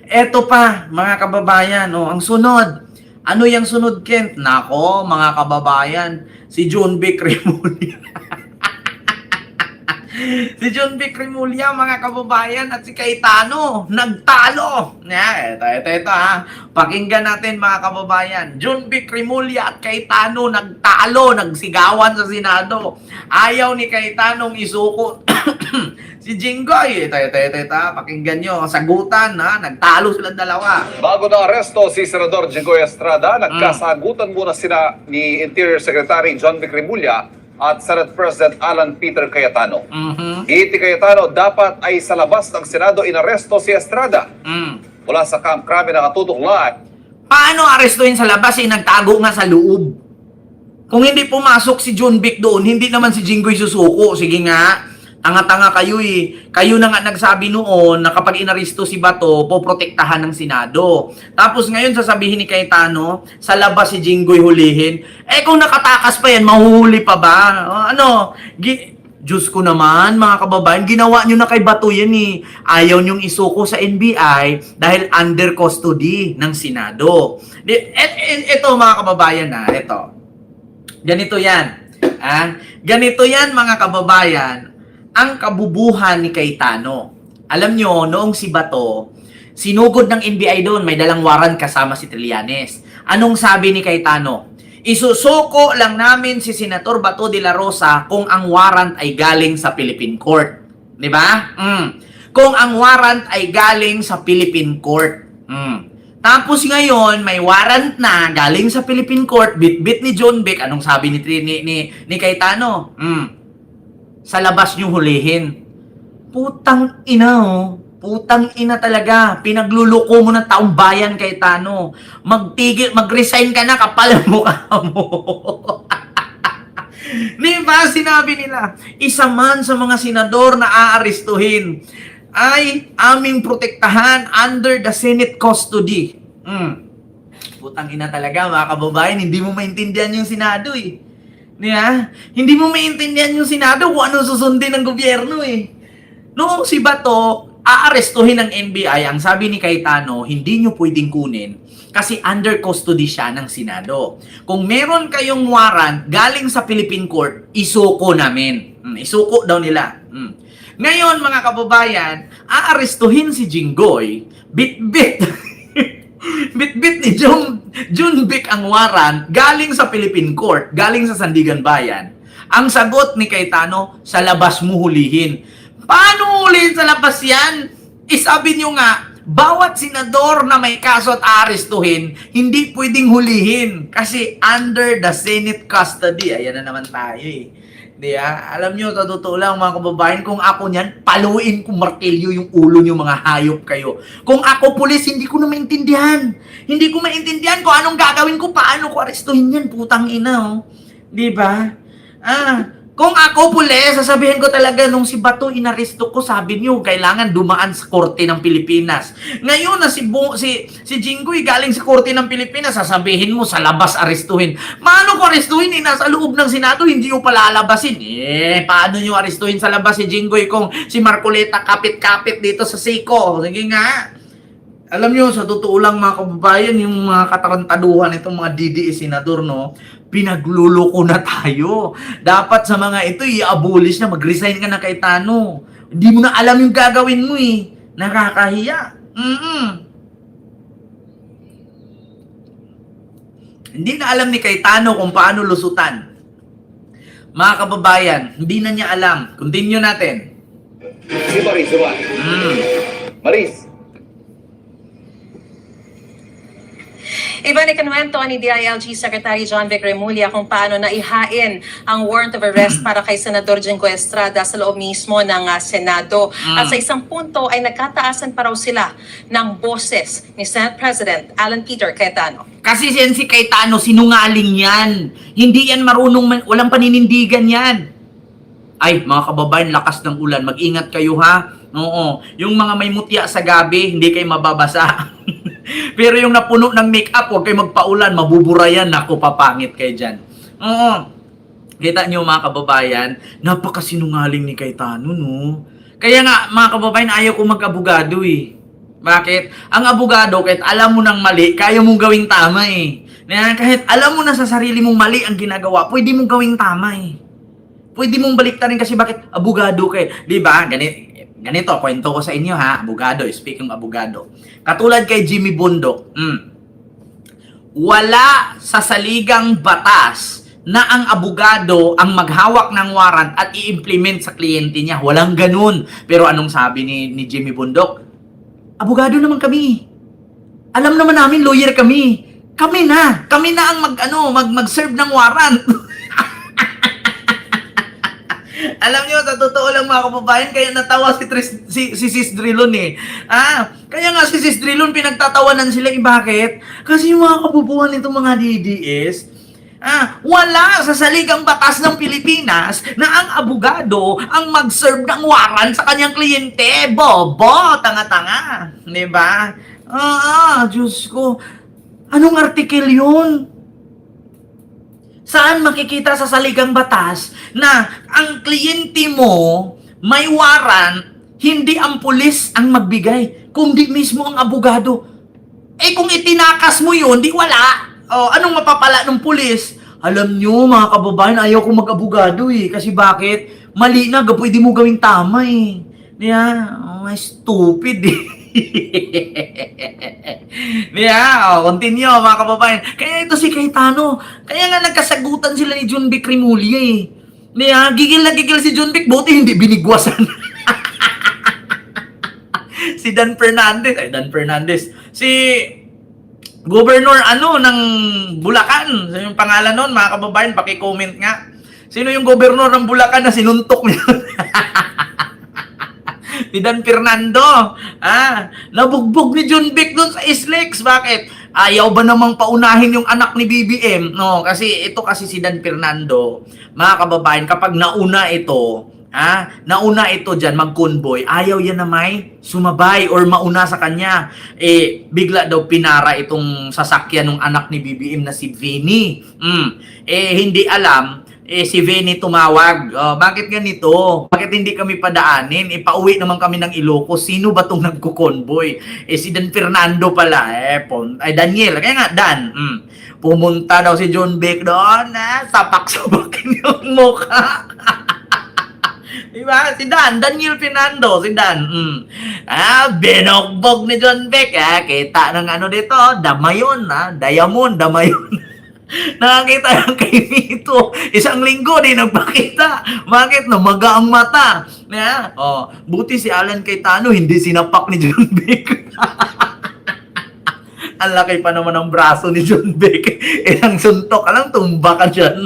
Eto pa, mga kababayan, oh, ang sunod. Ano yung sunod, Kent? Nako, mga kababayan, si John Vic Remulla. Si John Vic Remulla, mga kababayan, at si Cayetano, nagtalo. Ito, ha. Pakinggan natin, mga kababayan. John Vic Remulla at Cayetano, nagtalo, nagsigawan sa Senado. Ayaw ni Cayetanong isuko si Jinggoy. Ito, pakinggan nyo. Sagutan, ha. Nagtalo silang dalawa. Bago na aresto si Senador Jinggoy Estrada, nagkasagutan muna sila ni Interior Secretary John Vic Remulla at Senate President Alan Peter Cayetano. Giiti Cayetano, dapat ay sa labas ng Senado inaresto si Estrada. Mula sa Camp Crame nakatutok live. Paano arestuhin sa labas? Nagtago nga sa loob. Kung hindi pumasok si John Vic doon, hindi naman si Jinggoy susuko. Sige nga, tanga-tanga kayo eh. Kayo na nga nagsabi noon na kapag inaresto si Bato, poprotektahan ng Senado. Tapos ngayon sasabihin ni Cayetano, sa labas si Jinggoy hulihin. Kung nakatakas pa yan, mahuhuli pa ba? Diyos ko naman, mga kababayan, ginawa nyo na kay Bato yan eh. Ayaw nyong isuko sa NBI dahil under custody ng Senado. Ito mga kababayan na, ito. Ganito yan. Ganito yan mga kababayan, ang kabubuhan ni Cayetano. Alam nyo, noong si Bato, sinugod ng NBI doon, may dalang warrant kasama si Trillanes. Anong sabi ni Cayetano? Isusuko lang namin si Senator Bato de la Rosa kung ang warrant ay galing sa Philippine Court. Di ba? Kung ang warrant ay galing sa Philippine Court. Tapos ngayon, may warrant na galing sa Philippine Court, bit-bit ni John Vic. Anong sabi ni Cayetano? Sa labas nyo hulihin. Putang ina, oh. Putang ina talaga. Pinagluluko mo ng taong bayan, Cayetano. Mag-resign ka na, kapal mo ka mo. Diba, sinabi nila, isa man sa mga senador na aarestuhin ay aming protektahan under the Senate custody. Putang ina talaga, mga kababayan, hindi mo maintindihan yung Senado eh. Diba? Hindi mo maintindihan yung Senado kung ano susundin ng gobyerno eh. Noong si Bato, aarestuhin ng NBI, ang sabi ni Cayetano, hindi nyo pwedeng kunin kasi under custody siya ng Senado. Kung meron kayong warrant galing sa Philippine Court, isuko namin. Isuko daw nila. Ngayon, mga kababayan, aarestuhin si Jinggoy, bit-bit. Bit-bit ni John Vic ang warrant galing sa Philippine Court, galing sa Sandigan Bayan. Ang sagot ni Cayetano, sa labas mo hulihin. Paano hulihin sa labas yan? Isabi nyo nga, bawat senador na may kaso at aarestuhin, hindi pwedeng hulihin kasi under the Senate custody. Ayan na naman tayo eh. Diba? Alam nyo, sa totoo lang mga kababayan, kung ako niyan, paluin kong martilyo yung ulo nyo, mga hayop kayo. Kung ako pulis, hindi ko na maintindihan. Hindi ko maintindihan kung anong gagawin ko, paano ko arestuhin yan, putang ina, oh. Diba? Kung ako pulis, sasabihin ko talaga nung si Bato inaresto ko, sabi niyo, kailangan dumaan sa korte ng Pilipinas. Ngayon na si Jinggoy galing sa korte ng Pilipinas, sasabihin mo sa labas arestuhin. Paano ko arestuhin? Nasa loob ng Senado, hindi nyo palalabasin. Paano nyo arestuhin sa labas si Jinggoy kung si Marcoleta kapit-kapit dito sa Seiko? Sige nga. Alam nyo, sa totoo lang mga kababayan, yung mga katarantaduhan itong mga DDE senador, no, pinagluloko na tayo. Dapat sa mga ito, i-abolish na, mag-resign ka na, Cayetano. Hindi mo na alam yung gagawin mo eh. Nakakahiya. Hindi na alam ni Cayetano kung paano lusutan. Mga kababayan, hindi na niya alam. Continue natin. Si Maris naman. Maris. Iba ni kinuwento ni DILG Secretary John Vic Remulla kung paano naihain ang warrant of arrest para kay Senador Jinggoy Estrada sa loob mismo ng Senado. At sa isang punto ay nagkataasan pa raw sila ng boses ni Senate President Alan Peter Cayetano. Kasi si Cayetano, sinungaling yan. Hindi yan marunong, walang paninindigan yan. Ay, mga kababayan, lakas ng ulan. Mag-ingat kayo ha. Oo. Yung mga may mutya sa gabi, hindi kayo mababasa. Pero yung napuno ng make-up, huwag kayo magpaulan, mabubura yan. Naku, papangit kayo dyan. Oo. Kita nyo mga kababayan, napakasinungaling ni Cayetano, no? Kaya nga, mga kababayan, ayaw ko mag-abogado eh. Bakit? Ang abogado, kahit alam mo ng mali, kaya mong gawing tama eh. Kahit alam mo na sa sarili mong mali ang ginagawa, pwede mong gawing tama eh. Pwede mong baliktarin kasi bakit abogado ka eh. Di ba? Ganito, kwento ko sa inyo ha, abogado, speaking of abogado. Katulad kay Jimmy Bundok, wala sa saligang batas na ang abogado ang maghawak ng warrant at i-implement sa kliyente niya. Walang ganun. Pero anong sabi ni Jimmy Bundok? Abogado naman kami. Alam naman namin, lawyer kami. Kami na ang mag-serve ng warrant. Alam niyo, sa totoo lang mga kababayan, kaya natawa si Sis Drilon eh. Kaya nga si Sis Drilon, pinagtatawanan sila. Bakit? Kasi yung mga kabubuhan nitong mga DDS, wala sa saligang batas ng Pilipinas na ang abogado ang mag-serve ng warrant sa kanyang kliyente. Bobo, tanga-tanga. Diba? Diyos ko. Anong artikel yun? Saan makikita sa saligang batas na ang kliyente mo may warrant, hindi ang pulis ang magbigay, kundi mismo ang abogado? Kung itinakas mo yun, di wala. Anong mapapala ng pulis? Alam nyo, mga kababayan, ayaw ko mag-abogado eh. Kasi bakit? Mali na, pwede mo gawing tama eh. Stupid eh. Continue mga kababayan. Kaya ito si Cayetano. Kaya nga nagkasagutan sila ni John Vic Remulla eh. Gigil na gigil si John Vic, buti hindi binigwasan. Si Dan Fernandez. Si Governor ng Bulacan. Yung pangalan nun, mga kababayan, paki-comment nga. Sino yung governor ng Bulacan na sinuntok niya? Si Dan Fernando. Nabugbog ni John Vic doon sa Islex. Bakit? Ayaw ba namang paunahin yung anak ni BBM? No, kasi si Dan Fernando, mga kababayan, kapag nauna ito dyan, mag-convoy, ayaw yan na may sumabay or mauna sa kanya. Bigla daw pinara itong sasakyan ng anak ni BBM na si Vinny. Hindi alam, si Vinny tumawag. Bakit ganito? Bakit hindi kami padaanin? Pauwi naman kami ng Ilocos. Sino ba itong nagko-convoy? Si Dan Fernando pala. Daniel. Kaya nga, Dan. Pumunta daw si John Vic doon. Sapak-sapakin yung mukha. Diba? Si Dan. Daniel Fernando. Si Dan. Binogbog ni John Vic. Kita ng dito. Damayon. Diamond. Damayon. Nakakita lang kay Mito. Isang linggo din nagpakita. Bakit? Namaga ang mata. Buti si Alan Cayetano hindi sinapak ni John Vic. Ang laki pa naman ng braso ni John Vic. Ilang suntok ka lang, tumba ka dyan.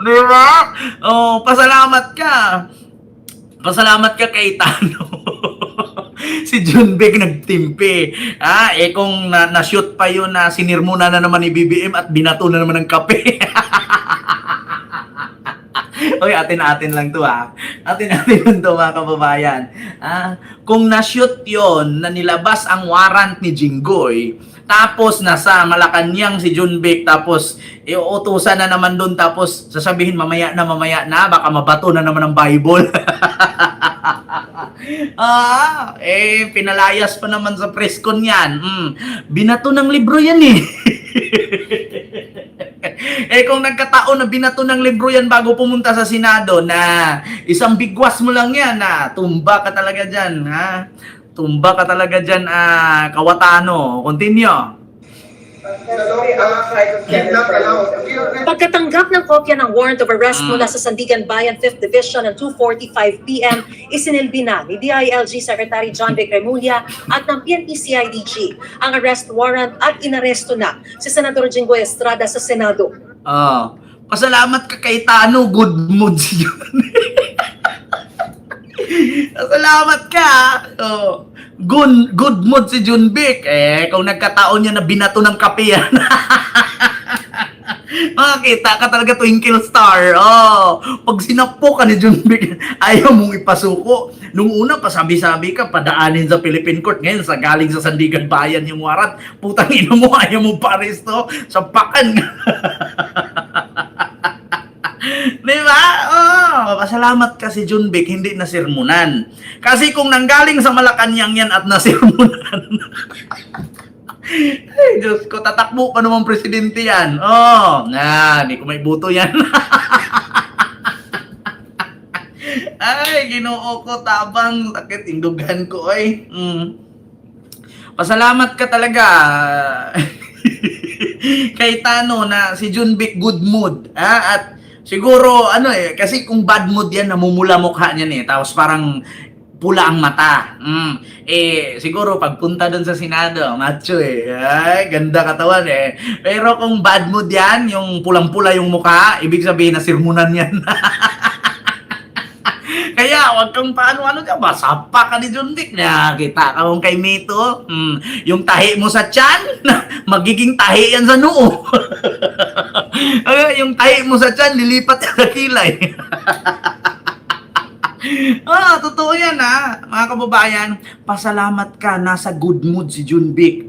Diba? Pasalamat ka. Pasalamat ka Cayetano. Si John Vic nagtimpi. Kung na-shoot pa yun na sinirmuna na naman ni BBM at binato na naman ng kape. Oy, atin-atin lang to Atin-atin lang to mga kababayan. Kung na-shoot yon na nilabas ang warrant ni Jinggoy, tapos nasa Malacanang si John Vic, tapos iuutusan na naman doon, tapos sasabihin mamaya na, baka mabato na naman ng Bible. Pinalayas pa naman sa press con yan. Binato ng libro yan eh. Kung nagkataon na binato ng libro yan bago pumunta sa Senado, na isang bigwas mo lang yan, tumba ka talaga dyan, tumba ka talaga dyan, Kawatano. Continue. Pagkatanggap ng kopya ng warrant of arrest mula sa Sandigan Bayan 5th Division at 2:45 p.m., isinilbi na ni DILG Secretary John Vic Remulla at ng PNP-CIDG ang arrest warrant at inaresto na si Senador Jinggoy Estrada sa Senado. Pasalamat ka Cayetano, good mood si John. Salamat ka. Good mood si John Vic. Kung nagkataon niya na binato ng kape yan. Makakita ka talaga twinkle star. Pag sinakpo ka ni John Vic, ayaw mong ipasuko. Nung una, pasabi-sabi ka, padaanin sa Philippine Court. Ngayon, galing sa Sandigan Bayan yung warrant. Putang ina mo, ayaw mo paresto. Sampakan. Diba? pasalamat ka si Junvic, hindi na sirmunan. Kasi kung nanggaling sa Malacanang yan at nasirmunan, ay, Diyos ko, tatakbo pa naman presidente yan. Hindi ko may buto yan. Ay, Ginoo ko, tabang, sakit, indugan ko, ay. Pasalamat ka talaga. Cayetano na si Junvic good mood. At siguro, kasi kung bad mood yan, namumula mukha niyan tapos parang pula ang mata. Siguro pagpunta doon sa Senado, macho ay, ganda katawan Pero kung bad mood yan, yung pulang-pula yung mukha, ibig sabihin na sirmunan yan. Kaya wag kang paano-ano dyan, masapa ka ni Junvic. Kita ka mong kay Mito, yung tahi mo sa tiyan, magiging tahi yan sa noo. Yung tahi mo sa tiyan, lilipat yan sa kilay. Totoo yan mga kababayan. Pasalamat ka, nasa good mood si Junvic.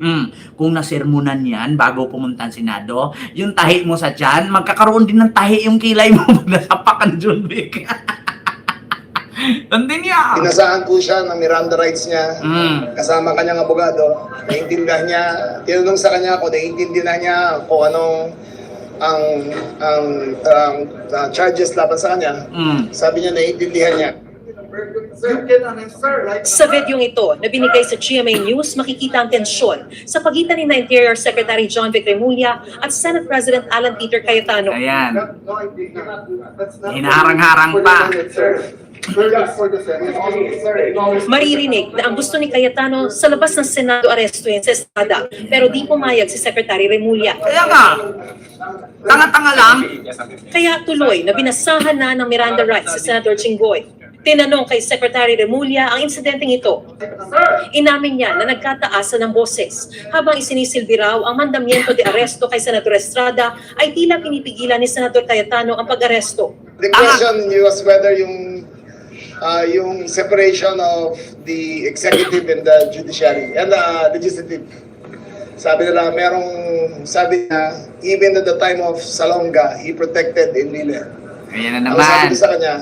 Kung nasermonan yan bago pumunta ang Senado, yung tahi mo sa tiyan, magkakaroon din ng tahi yung kilay mo pag nasapa ka ni Junvic. Tandin niya. Pinasahan po siya ng Miranda rights niya. Kasama kanyang abogado. Naiintindihan niya. Tinanong sa kanya kung naiintindihan niya kung anong ang charges laban sa kanya. Sabi niya naiintindihan niya. Sa videong ito na binigay sa GMA News, makikita ang tensyon sa pagitan ni Interior Secretary John Vic Remulla at Senate President Alan Peter Cayetano. Ayan. Hinaharang-harang pa. Maririnig na ang gusto ni Cayetano sa labas ng Senado arestuhin sa Estrada, pero di pumayag si Secretary Remulla. Kaya nga, tanga-tanga lang. Kaya tuloy na binasahan na ng Miranda rights si Senator Jinggoy. Tinanong kay Secretary Remulla ang insidenteng ito. Inamin niya na nagkataasan ng boses habang isinisilbi raw ang mandamiento de aresto kay Senator Estrada ay tila pinipigilan ni Senator Cayetano ang pag-aresto. The question was whether yung separation of the executive and the judiciary and the legislative. Sabi niya even at the time of Salonga, he protected Enrile. Ayan na Ang sabi naman. ko sa kanya,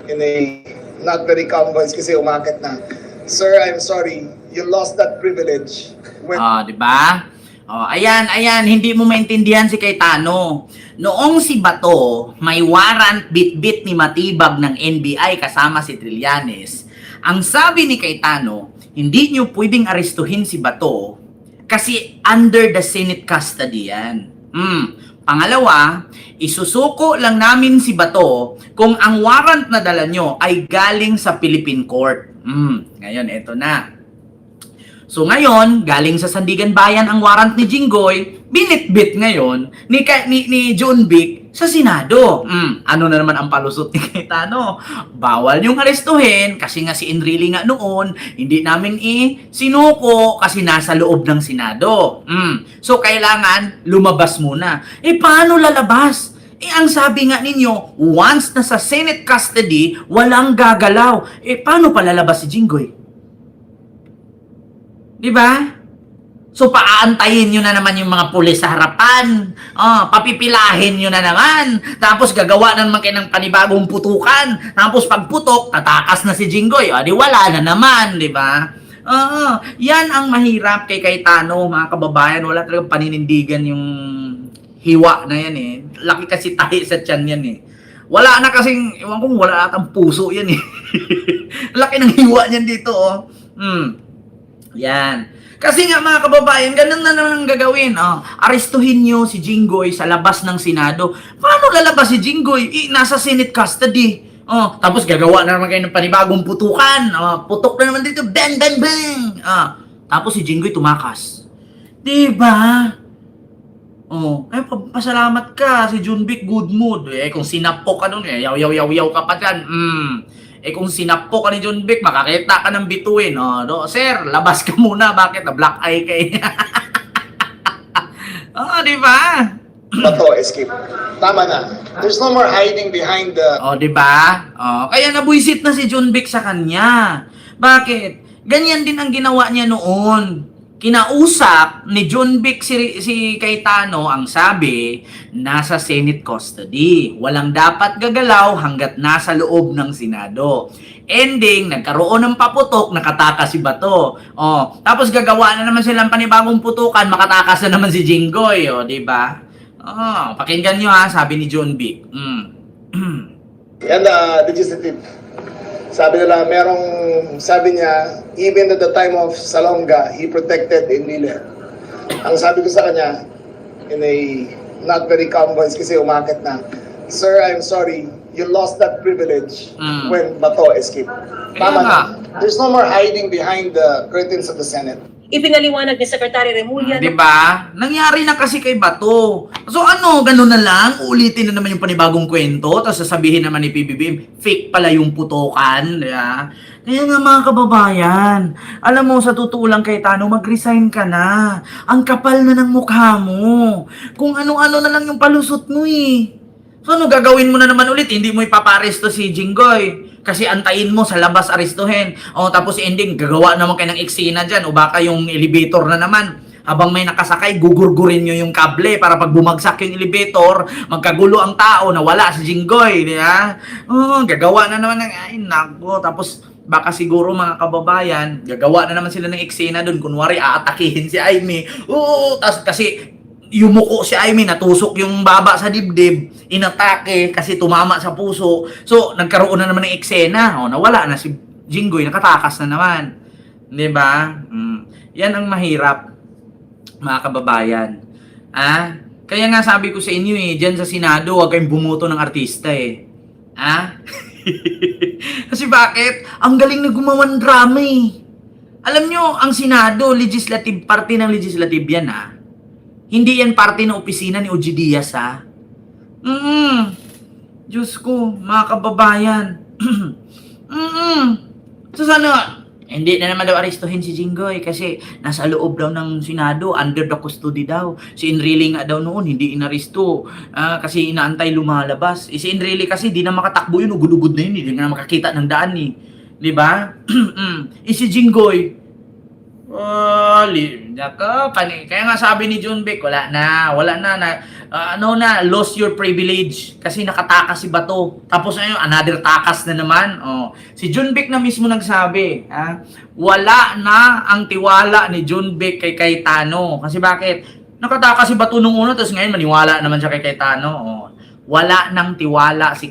in a not very calm voice kasi umakit na, "Sir, I'm sorry, you lost that privilege." Di ba? Ayan, hindi mo maintindihan si Cayetano. Noong si Bato, may warrant bit-bit ni Matibag ng NBI kasama si Trillanes. Ang sabi ni Cayetano, hindi nyo pwedeng arestuhin si Bato kasi under the Senate custody yan. Pangalawa, isusuko lang namin si Bato kung ang warrant na dala nyo ay galing sa Philippine Court. Ngayon, eto na. So ngayon, galing sa Sandigan Bayan ang warrant ni Jinggoy, binitbit ngayon ni Junvic sa Senado. Ano na naman ang palusot ni Cayetano? Bawal yung arestuhin kasi nga si Enrile nga noon, hindi namin sinuko kasi nasa loob ng Senado. So kailangan lumabas muna. Paano lalabas? Ang sabi nga ninyo, once nasa Senate custody, walang gagalaw. Paano pa lalabas si Jinggoy? Diba? So, paaantayin nyo na naman yung mga pulis sa harapan. Papipilahin nyo na naman. Tapos, gagawa na naman kayo ng panibagong putukan. Tapos, pagputok, tatakas na si Jinggoy. Di wala na naman, di ba? Yan ang mahirap kay Cayetano, mga kababayan. Wala talagang paninindigan yung hiwa na yan Laki kasi tahi sa tiyan yan Wala na kasing, ewan kong wala atang puso yan Laki ng hiwa niyan dito Yan. Kasi nga mga kababayan, ganun na naman ang gagawin. Arestuhin nyo si Jinggoy sa labas ng Senado. Paano lalabas si Jinggoy? Nasa Senate custody. Tapos gagawa na naman kayo ng panibagong putukan. Putok na naman dito. Bang, bang, bang. Tapos si Jinggoy tumakas. Diba? Pasalamat ka si Junvic, good mood. Kung sinapok ka nun, yaw ka pa dyan. Kung sinapok ka ni Junvic, makakita ka ng bituin. Sir, labas ka muna. Bakit? Black eye ka di ba? Bato, escape. Tama na. There's no more hiding behind the... Di ba? Kaya nabuisit na si Junvic sa kanya. Bakit? Ganyan din ang ginawa niya noon. kinausap ni John Vic si Cayetano, ang sabi, nasa Senate custody. Walang dapat gagalaw hanggat nasa loob ng Senado. Ending, nagkaroon ng paputok, nakatakas si Bato. Oh, tapos gagawa na naman silang panibagong putukan, makatakas na naman si Jinggoy, oh, di ba? Oh, pakinggan nyo ha, sabi ni John Vic. And legislative. Sabi niya, even at the time of Salonga, he protected Enrile. Ang sabi ko sa kanya, in a not very calm voice, kasi umakit na, Sir, I'm sorry, you lost that privilege when Bato escaped. Tama na. There's no more hiding behind the curtains of the Senate. Ipinaliwanag ni Secretary Remulla Di ba? Nangyari na kasi kay Bato. So ano, ganun na lang, ulitin na naman yung panibagong kwento, tapos sasabihin naman ni PBBM, fake pala yung putokan. Di ba? Kaya nga mga kababayan, alam mo, sa totoo lang Cayetano, mag-resign ka na. Ang kapal na ng mukha mo. Kung ano-ano na lang yung palusot mo eh. So ano, gagawin mo na naman ulit, hindi mo ipaparesto si Jinggoy. Kasi antayin mo sa labas aristuhin. O tapos ending, gagawa naman kayo ng eksena dyan. O baka yung elevator na naman. Habang may nakasakay, gugurgurin nyo yung kable para pag bumagsak yung elevator, magkagulo ang tao na wala si Jinggoy. Di ba? Gagawa na naman ng, ay nako. Tapos baka siguro mga kababayan, gagawa na naman sila ng eksena doon. Kunwari, aatakihin si Aimee. Tapos kasi yumuko si Aimee, natusok yung baba sa dibdib, inatake kasi tumama sa puso. So, nagkaroon na naman ng eksena. O, nawala na si Jinggoy, nakatakas na naman. Di ba? Yan ang mahirap, mga kababayan. Kaya nga sabi ko sa inyo dyan sa Senado, huwag kayong bumoto ng artista Kasi bakit? Ang galing na gumawan drama Alam nyo, ang Senado, legislative, parte ng legislative yan Hindi yan parte ng opisina ni OG Diaz Diyos ko, mga kababayan. So sana, hindi na naman daw aristuhin si Jinggoy kasi nasa loob daw ng Senado, under the custody daw. Si Enrile nga daw noon, hindi inaristo kasi inaantay lumalabas. Si Enrile kasi di na makatakbo yun, ugod-ugod na yun, hindi na makakita ng daan Di ba? Si Jinggoy, kaya nga sabi ni John Vic, wala na, lost your privilege kasi nakatakas si Bato. Tapos ngayon, another takas na naman. Si John Vic na mismo nagsabi, wala na ang tiwala ni John Vic kay Cayetano. Kasi bakit? Nakatakas si Bato nung una, tapos ngayon maniwala naman siya kay Cayetano. Wala nang tiwala si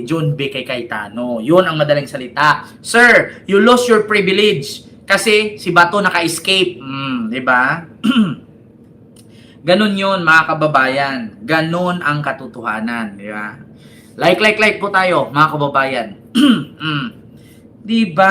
John Vic kay Cayetano. Yun ang madaling salita. Sir, you lost your privilege. Kasi si Bato naka-escape. Di ba? Ganon yun, mga kababayan. Ganon ang katotohanan. Di ba? Like po tayo, mga kababayan. Di ba?